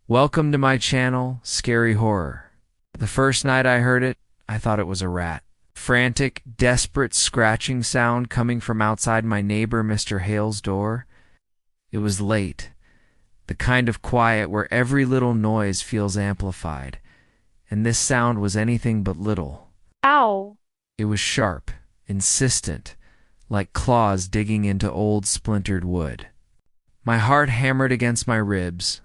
Welcome to my channel, Scary Horror. The first night I heard it, I thought it was a rat. Frantic, desperate scratching sound coming from outside my neighbor Mr. Hale's door. It was late, the kind of quiet where every little noise feels amplified, and this sound was anything but little. Ow! It was sharp, insistent, like claws digging into old splintered wood. My heart hammered against my ribs,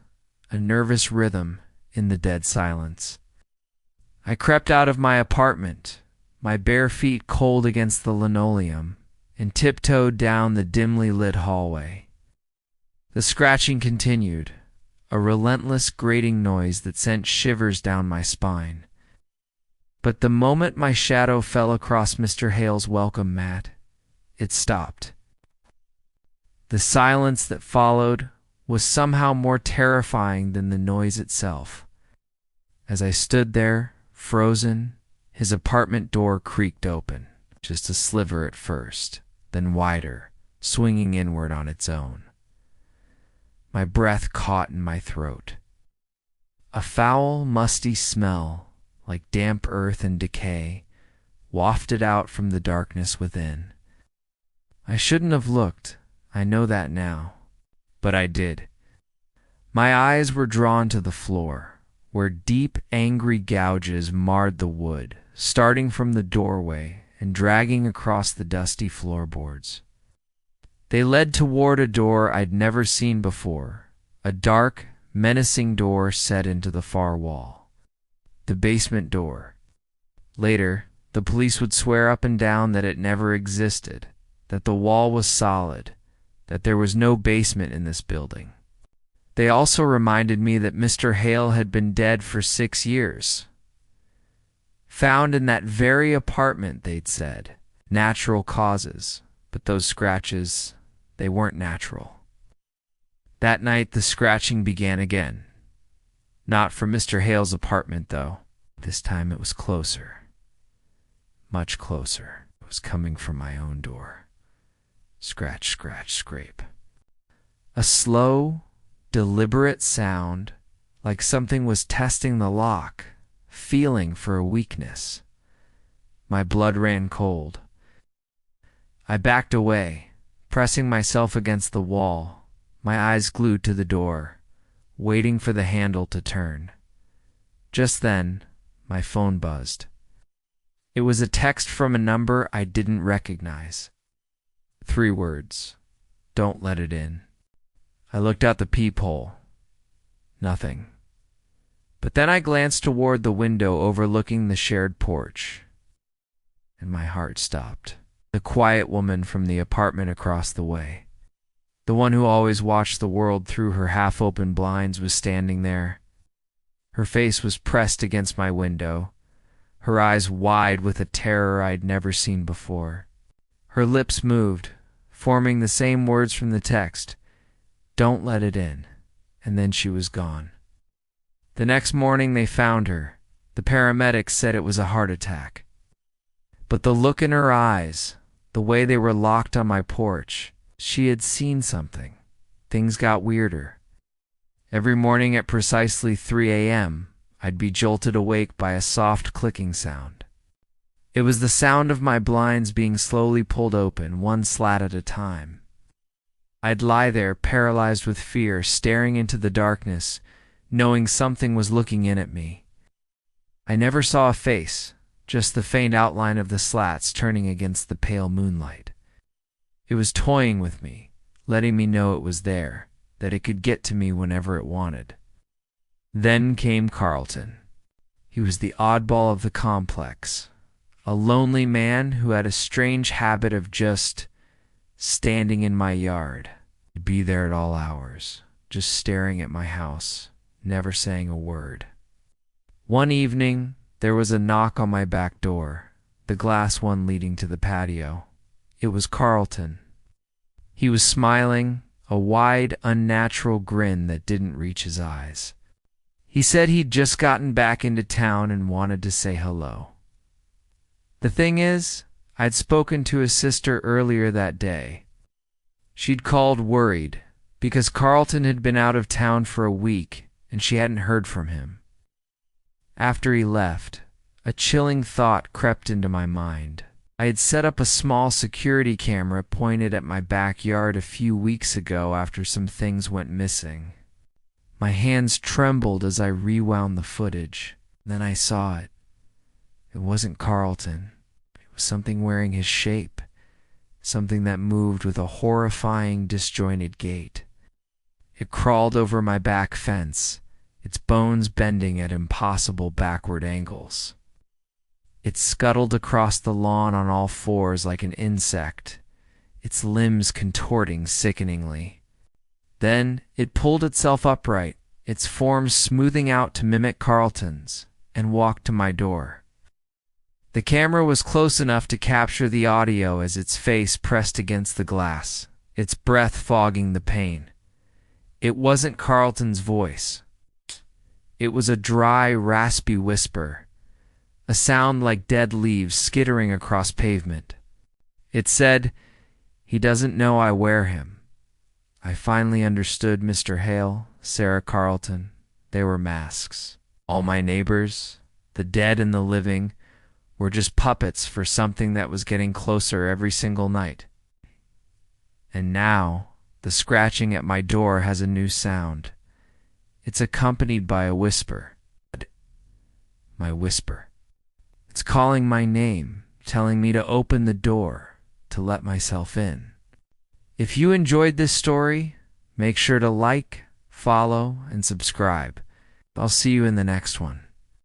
a nervous rhythm in the dead silence. I crept out of my apartment, my bare feet cold against the linoleum, and tiptoed down the dimly lit hallway. The scratching continued, a relentless grating noise that sent shivers down my spine. But the moment my shadow fell across Mr. Hale's welcome mat, it stopped. The silence that followed was somehow more terrifying than the noise itself. As I stood there, frozen, his apartment door creaked open, just a sliver at first, then wider, swinging inward on its own. My breath caught in my throat. A foul, musty smell, like damp earth and decay, wafted out from the darkness within. I shouldn't have looked, I know that now, but I did. My eyes were drawn to the floor, where deep, angry gouges marred the wood, starting from the doorway and dragging across the dusty floorboards. They led toward a door I'd never seen before, a dark, menacing door set into the far wall. The basement door. Later, the police would swear up and down that it never existed, that the wall was solid, that there was no basement in this building. They also reminded me that Mr. Hale had been dead for 6 years. Found in that very apartment, they'd said. Natural causes, but those scratches, they weren't natural. That night, the scratching began again. Not from Mr. Hale's apartment, though. This time it was closer. Much closer. It was coming from my own door. Scratch, scratch, scrape. A slow, deliberate sound, like something was testing the lock, feeling for a weakness. My blood ran cold. I backed away, pressing myself against the wall, my eyes glued to the door, waiting for the handle to turn. Just then, my phone buzzed. It was a text from a number I didn't recognize. 3 words. Don't let it in. I looked out the peephole. Nothing. But then I glanced toward the window overlooking the shared porch, and my heart stopped. The quiet woman from the apartment across the way, the one who always watched the world through her half-open blinds, was standing there. Her face was pressed against my window, her eyes wide with a terror I'd never seen before. Her lips moved, forming the same words from the text, "Don't let it in," and then she was gone. The next morning they found her. The paramedics said it was a heart attack. But the look in her eyes, the way they were locked on my porch, she had seen something. Things got weirder. Every morning at precisely 3 a.m., I'd be jolted awake by a soft clicking sound. It was the sound of my blinds being slowly pulled open, one slat at a time. I'd lie there, paralyzed with fear, staring into the darkness, knowing something was looking in at me. I never saw a face, just the faint outline of the slats turning against the pale moonlight. It was toying with me, letting me know it was there, that it could get to me whenever it wanted. Then came Carlton. He was the oddball of the complex, a lonely man who had a strange habit of just standing in my yard. He'd be there at all hours, just staring at my house, never saying a word. One evening, there was a knock on my back door, the glass one leading to the patio. It was Carlton. He was smiling, a wide, unnatural grin that didn't reach his eyes. He said he'd just gotten back into town and wanted to say hello. The thing is, I'd spoken to his sister earlier that day. She'd called worried, because Carlton had been out of town for a week and she hadn't heard from him. After he left, a chilling thought crept into my mind. I had set up a small security camera pointed at my backyard a few weeks ago after some things went missing. My hands trembled as I rewound the footage. Then I saw it. It wasn't Carlton. It was something wearing his shape, something that moved with a horrifying, disjointed gait. It crawled over my back fence, its bones bending at impossible backward angles. It scuttled across the lawn on all fours like an insect, its limbs contorting sickeningly. Then it pulled itself upright, its form smoothing out to mimic Carlton's, and walked to my door. The camera was close enough to capture the audio as its face pressed against the glass, its breath fogging the pane. It wasn't Carlton's voice. It was a dry, raspy whisper, a sound like dead leaves skittering across pavement. It said, "He doesn't know I wear him." I finally understood Mr. Hale, Sarah Carlton. They were masks. All my neighbors, the dead and the living, were just puppets for something that was getting closer every single night. And now, the scratching at my door has a new sound. It's accompanied by a whisper. My whisper. It's calling my name, telling me to open the door, to let myself in. If you enjoyed this story, make sure to like, follow, and subscribe. I'll see you in the next one.